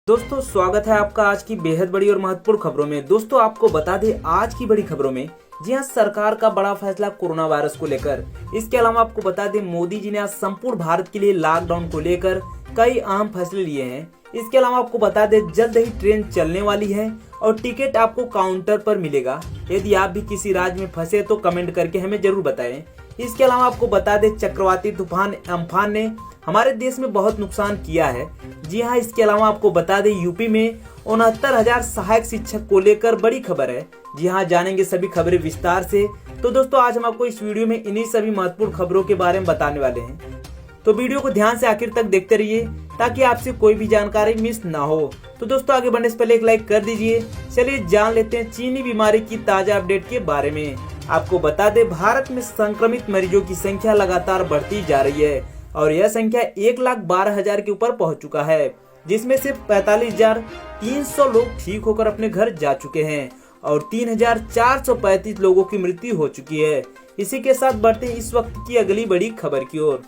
दोस्तों स्वागत है आपका आज की बेहद बड़ी और महत्वपूर्ण खबरों में। दोस्तों आपको बता दें आज की बड़ी खबरों में, जी हां, सरकार का बड़ा फैसला कोरोना वायरस को लेकर। इसके अलावा आपको बता दें मोदी जी ने आज संपूर्ण भारत के लिए लॉकडाउन को लेकर कई अहम फैसले लिए हैं। इसके अलावा आपको बता दें जल्द ही ट्रेन चलने वाली है और टिकट आपको काउंटर पर मिलेगा। यदि आप भी किसी राज्य में फंसे तो कमेंट करके हमें जरूर बताएं। इसके अलावा आपको बता दें चक्रवाती तूफान अम्फान ने हमारे देश में बहुत नुकसान किया है। जी हां, इसके अलावा आपको बता दें यूपी में 69,000 सहायक शिक्षक को लेकर बड़ी खबर है। जी हां, जानेंगे सभी खबरें विस्तार से। तो दोस्तों आज हम आपको इस वीडियो में इन्हीं सभी महत्वपूर्ण खबरों के बारे में बताने वाले हैं, तो वीडियो को ध्यान से आखिर तक देखते रहिए ताकि आपसे कोई भी जानकारी मिस ना हो। तो दोस्तों आगे बढ़ने से पहले एक लाइक कर दीजिए। चलिए जान लेते हैं चीनी बीमारी की ताजा अपडेट के बारे में। आपको बता दें भारत में संक्रमित मरीजों की संख्या लगातार बढ़ती जा रही है और यह संख्या 1,12,000 के ऊपर पहुंच चुका है, जिसमें से 45,300 लोग ठीक होकर अपने घर जा चुके हैं और 3,435 लोगों की मृत्यु हो चुकी है। इसी के साथ बढ़ते इस वक्त की अगली बड़ी खबर की ओर।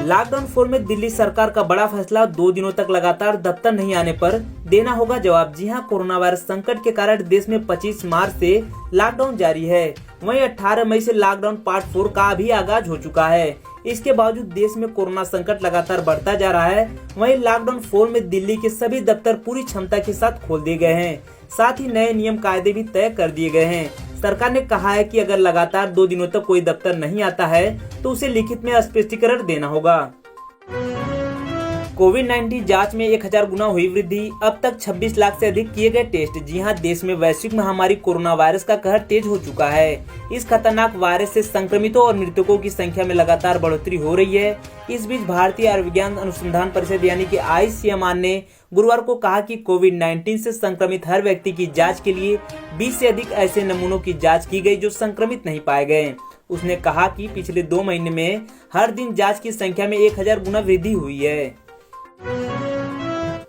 लॉकडाउन 4 में दिल्ली सरकार का बड़ा फैसला, 2 दिनों तक लगातार दफ्तर नहीं आने पर देना होगा जवाब। जी हां, कोरोना वायरस संकट के कारण देश में 25 मार्च से लॉकडाउन जारी है। वहीं 18 मई से लॉकडाउन पार्ट 4 का भी आगाज हो चुका है। इसके बावजूद देश में कोरोना संकट लगातार बढ़ता जा रहा है। वहीं लॉकडाउन 4 में दिल्ली के सभी दफ्तर पूरी क्षमता के साथ खोल दिए गए हैं। साथ ही नए नियम कायदे भी तय कर दिए गए हैं। सरकार ने कहा है कि अगर लगातार 2 दिनों तक कोई दफ्तर नहीं आता है तो उसे लिखित में स्पष्टीकरण देना होगा। कोविड-19 जांच में 1000 गुना हुई वृद्धि, अब तक 26 लाख से अधिक किए गए टेस्ट। जी हां, देश में वैश्विक महामारी कोरोना वायरस का कहर तेज हो चुका है। इस खतरनाक वायरस से संक्रमितों और मृतकों की संख्या में लगातार बढ़ोतरी हो रही है। इस बीच भारतीय आयुर्विज्ञान अनुसंधान परिषद यानी कि ICMR ने गुरुवार को कहा कि कोविड-19 से संक्रमित हर व्यक्ति की जाँच के लिए 20 से अधिक ऐसे नमूनों की जाँच की गयी जो संक्रमित नहीं पाए गए। उसने कहा कि पिछले 2 महीने में हर दिन जाँच की संख्या में 1000 गुना वृद्धि हुई है।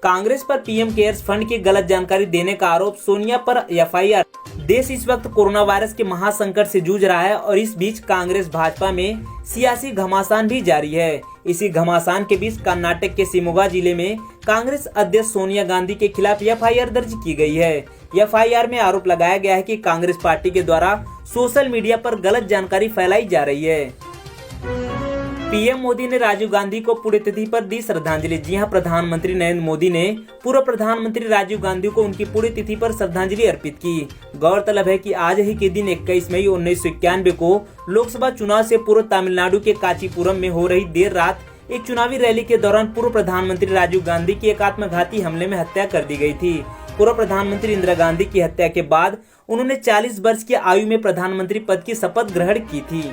कांग्रेस पर पीएम केयर्स फंड की गलत जानकारी देने का आरोप, सोनिया पर FIR। देश इस वक्त कोरोना वायरस के महासंकट से जूझ रहा है और इस बीच कांग्रेस भाजपा में सियासी घमासान भी जारी है। इसी घमासान के बीच कर्नाटक के शिमोगा जिले में कांग्रेस अध्यक्ष सोनिया गांधी के खिलाफ FIR दर्ज की गई है। FIR में आरोप लगाया गया है कि कांग्रेस पार्टी के द्वारा सोशल मीडिया पर गलत जानकारी फैलाई जा रही है। पीएम मोदी ने राजीव गांधी को पुण्यतिथि पर दी श्रद्धांजलि। जी हां, प्रधानमंत्री नरेंद्र मोदी ने पूर्व प्रधानमंत्री राजीव गांधी को उनकी पुण्यतिथि पर श्रद्धांजलि अर्पित की। गौरतलब है कि आज ही के दिन 21 मई 1991 को लोकसभा चुनाव से पूर्व तमिलनाडु के कांचीपुरम में हो रही देर रात एक चुनावी रैली के दौरान पूर्व प्रधानमंत्री राजीव गांधी की एक आत्मघाती हमले में हत्या कर दी गई थी। पूर्व प्रधानमंत्री इंदिरा गांधी की हत्या के बाद उन्होंने 40 वर्ष की आयु में प्रधानमंत्री पद की शपथ ग्रहण की थी।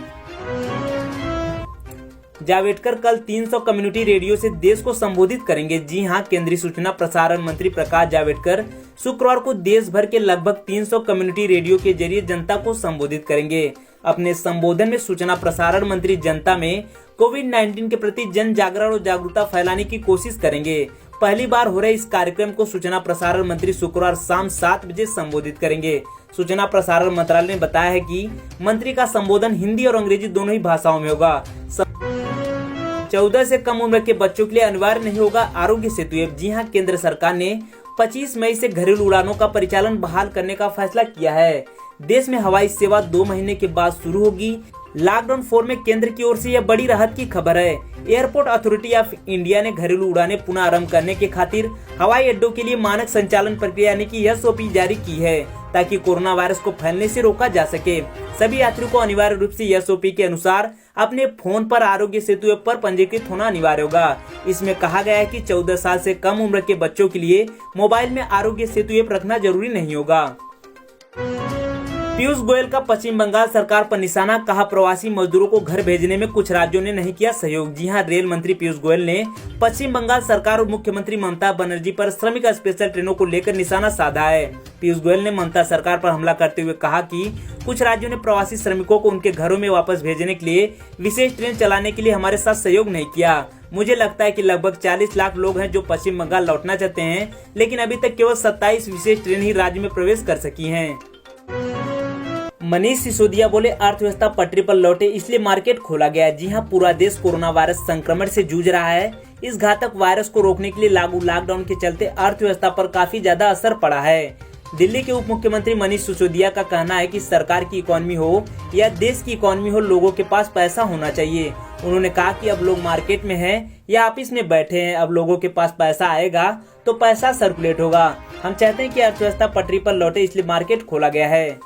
जावड़ेकर कल 300 कम्युनिटी रेडियो से देश को संबोधित करेंगे। जी हां, केंद्रीय सूचना प्रसारण मंत्री प्रकाश जावड़ेकर शुक्रवार को देश भर के लगभग 300 कम्युनिटी रेडियो के जरिए जनता को संबोधित करेंगे। अपने संबोधन में सूचना प्रसारण मंत्री जनता में कोविड-19 के प्रति जन जागरण और जागरूकता फैलाने की कोशिश करेंगे। पहली बार हो रहे इस कार्यक्रम को सूचना प्रसारण मंत्री शुक्रवार शाम 7 बजे संबोधित करेंगे। सूचना प्रसारण मंत्रालय ने बताया है कि मंत्री का संबोधन हिंदी और अंग्रेजी दोनों ही भाषाओं में होगा। 14 से कम उम्र के बच्चों के लिए अनिवार्य नहीं होगा आरोग्य सेतु ऐप। जी हां, केंद्र सरकार ने 25 मई से घरेलू उड़ानों का परिचालन बहाल करने का फैसला किया है। देश में हवाई सेवा 2 महीने के बाद शुरू होगी। लॉकडाउन 4 में केंद्र की ओर से यह बड़ी राहत की खबर है। एयरपोर्ट अथॉरिटी ऑफ इंडिया ने घरेलू उड़ानें पुनः आरंभ करने के खातिर हवाई अड्डों के लिए मानक संचालन प्रक्रिया यानी कि SOP जारी की है ताकि कोरोना वायरस को फैलने से रोका जा सके। सभी यात्रियों को अनिवार्य रूप से SOP के अनुसार अपने फोन पर आरोग्य सेतु ऐप पर पंजीकृत होना अनिवार्य होगा। इसमें कहा गया है कि 14 साल से कम उम्र के बच्चों के लिए मोबाइल में आरोग्य सेतु ऐप रखना जरूरी नहीं होगा। पीयूष गोयल का पश्चिम बंगाल सरकार पर निशाना, कहा प्रवासी मजदूरों को घर भेजने में कुछ राज्यों ने नहीं किया सहयोग। जी हां, रेल मंत्री पीयूष गोयल ने पश्चिम बंगाल सरकार और मुख्यमंत्री ममता बनर्जी पर श्रमिक स्पेशल ट्रेनों को लेकर निशाना साधा है। पीयूष गोयल ने ममता सरकार पर हमला करते हुए कहा कि कुछ राज्यों ने प्रवासी श्रमिकों को उनके घरों में वापस भेजने के लिए विशेष ट्रेन चलाने के लिए हमारे साथ सहयोग नहीं किया। मुझे लगता है कि लगभग 40 लाख लोग हैं जो पश्चिम बंगाल लौटना चाहते हैं, लेकिन अभी तक केवल 27 विशेष ट्रेन ही राज्य में प्रवेश कर सकी हैं। मनीष सिसोदिया बोले, अर्थव्यवस्था पटरी पर लौटे इसलिए मार्केट खोला गया। जी हां, पूरा देश कोरोना वायरस संक्रमण से जूझ रहा है। इस घातक वायरस को रोकने के लिए लागू लॉकडाउन के चलते अर्थव्यवस्था पर काफी ज्यादा असर पड़ा है। दिल्ली के उप मुख्यमंत्री मनीष सिसोदिया का कहना है कि सरकार की इकोनॉमी हो या देश की इकोनॉमी हो, लोगों के पास पैसा होना चाहिए। उन्होंने कहा कि अब लोग मार्केट में हैं या ऑफिस में बैठे हैं, अब लोगों के पास पैसा आएगा तो पैसा सर्कुलेट होगा। हम चाहते हैं कि अर्थव्यवस्था पटरी पर लौटे, इसलिए मार्केट खोला गया है।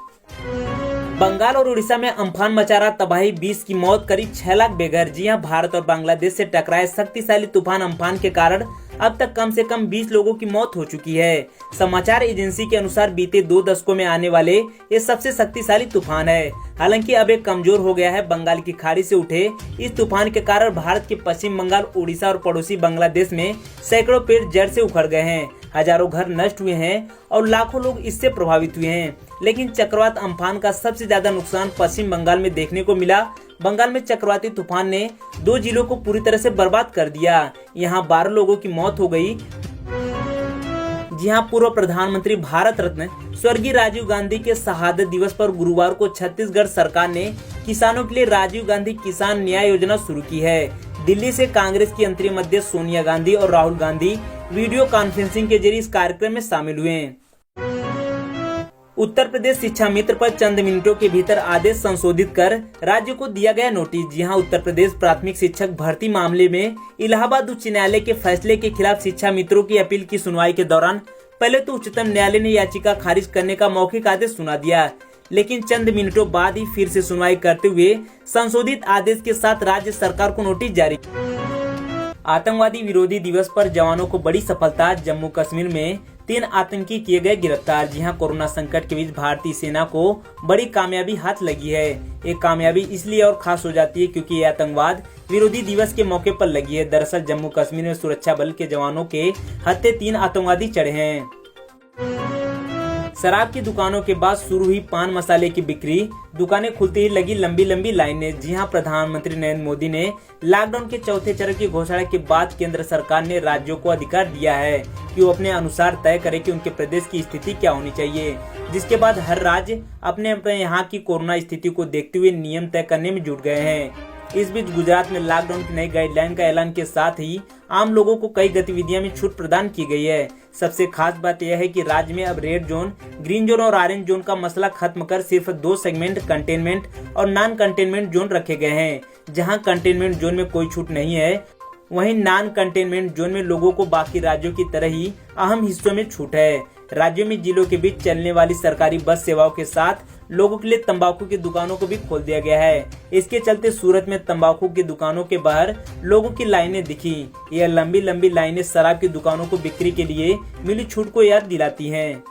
बंगाल और उड़ीसा में अम्फान मचा रहा तबाही, 20 की मौत, करीब 6 लाख बेघर। जी हां, भारत और बांग्लादेश से टकराए शक्तिशाली तूफान अम्फान के कारण अब तक कम से कम 20 लोगों की मौत हो चुकी है। समाचार एजेंसी के अनुसार बीते 2 दशकों में आने वाले ये सबसे शक्तिशाली तूफान है। हालांकि अब एक कमजोर हो गया है। बंगाल की खाड़ी से उठे इस तूफान के कारण भारत के पश्चिम बंगाल, उड़ीसा और पड़ोसी बांग्लादेश में सैकड़ों पेड़ जड़ से उखड़ गए हैं। हजारों घर नष्ट हुए हैं और लाखों लोग इससे प्रभावित हुए हैं। लेकिन चक्रवात अम्फान का सबसे ज्यादा नुकसान पश्चिम बंगाल में देखने को मिला। बंगाल में चक्रवाती तूफान ने 2 जिलों को पूरी तरह से बर्बाद कर दिया। यहाँ 12 लोगों की मौत हो गई। जी हां, पूर्व प्रधानमंत्री भारत रत्न स्वर्गीय राजीव गांधी के शहादत दिवस पर गुरुवार को छत्तीसगढ़ सरकार ने किसानों के लिए राजीव गांधी किसान न्याय योजना शुरू की है। दिल्ली से कांग्रेस की अंतरिम अध्यक्ष सोनिया गांधी और राहुल गांधी वीडियो कॉन्फ्रेंसिंग के जरिए इस कार्यक्रम में शामिल हुए। उत्तर प्रदेश शिक्षा मित्र पर चंद मिनटों के भीतर आदेश संशोधित कर राज्य को दिया गया नोटिस। जी हां, उत्तर प्रदेश प्राथमिक शिक्षक भर्ती मामले में इलाहाबाद उच्च न्यायालय के फैसले के खिलाफ शिक्षा मित्रों की अपील की सुनवाई के दौरान पहले तो उच्चतम न्यायालय ने याचिका खारिज करने का मौखिक आदेश सुना दिया, लेकिन चंद मिनटों बाद ही फिर से सुनवाई करते हुए संशोधित आदेश के साथ राज्य सरकार को नोटिस जारी। आतंकवादी विरोधी दिवस पर जवानों को बड़ी सफलता, जम्मू कश्मीर में 3 आतंकी किए गए गिरफ्तार। जी हां, कोरोना संकट के बीच भारतीय सेना को बड़ी कामयाबी हाथ लगी है। ये कामयाबी इसलिए और खास हो जाती है क्योंकि ये आतंकवाद विरोधी दिवस के मौके पर लगी है। दरअसल जम्मू कश्मीर में सुरक्षा बल के जवानों के हत्थे 3 आतंकवादी चढ़े हैं। शराब की दुकानों के बाद शुरू हुई पान मसाले की बिक्री, दुकानें खुलते ही लगी लंबी लंबी लाइनें। जी हां, प्रधानमंत्री नरेंद्र मोदी ने लॉकडाउन के चौथे चरण की घोषणा के बाद केंद्र सरकार ने राज्यों को अधिकार दिया है कि वो अपने अनुसार तय करे कि उनके प्रदेश की स्थिति क्या होनी चाहिए, जिसके बाद हर राज्य अपने अपने यहाँ की कोरोना स्थिति को देखते हुए नियम तय करने में जुट गए हैं। इस बीच गुजरात में लॉकडाउन की नई गाइडलाइन का ऐलान के साथ ही आम लोगों को कई गतिविधियों में छूट प्रदान की गई है। सबसे खास बात यह है कि राज्य में अब रेड जोन, ग्रीन जोन और ऑरेंज जोन का मसला खत्म कर सिर्फ 2 सेगमेंट कंटेनमेंट और नॉन कंटेनमेंट जोन रखे गए हैं। जहां कंटेनमेंट जोन में कोई छूट नहीं है, वहीं नॉन कंटेनमेंट जोन में लोगों को बाकी राज्यों की तरह ही अहम हिस्सों में छूट है। राज्यों में जिलों के बीच चलने वाली सरकारी बस सेवाओं के साथ लोगों के लिए तंबाकू की दुकानों को भी खोल दिया गया है। इसके चलते सूरत में तंबाकू की दुकानों के बाहर लोगों की लाइनें दिखी। यह लंबी लंबी लाइनें शराब की दुकानों को बिक्री के लिए मिली छूट को याद दिलाती हैं।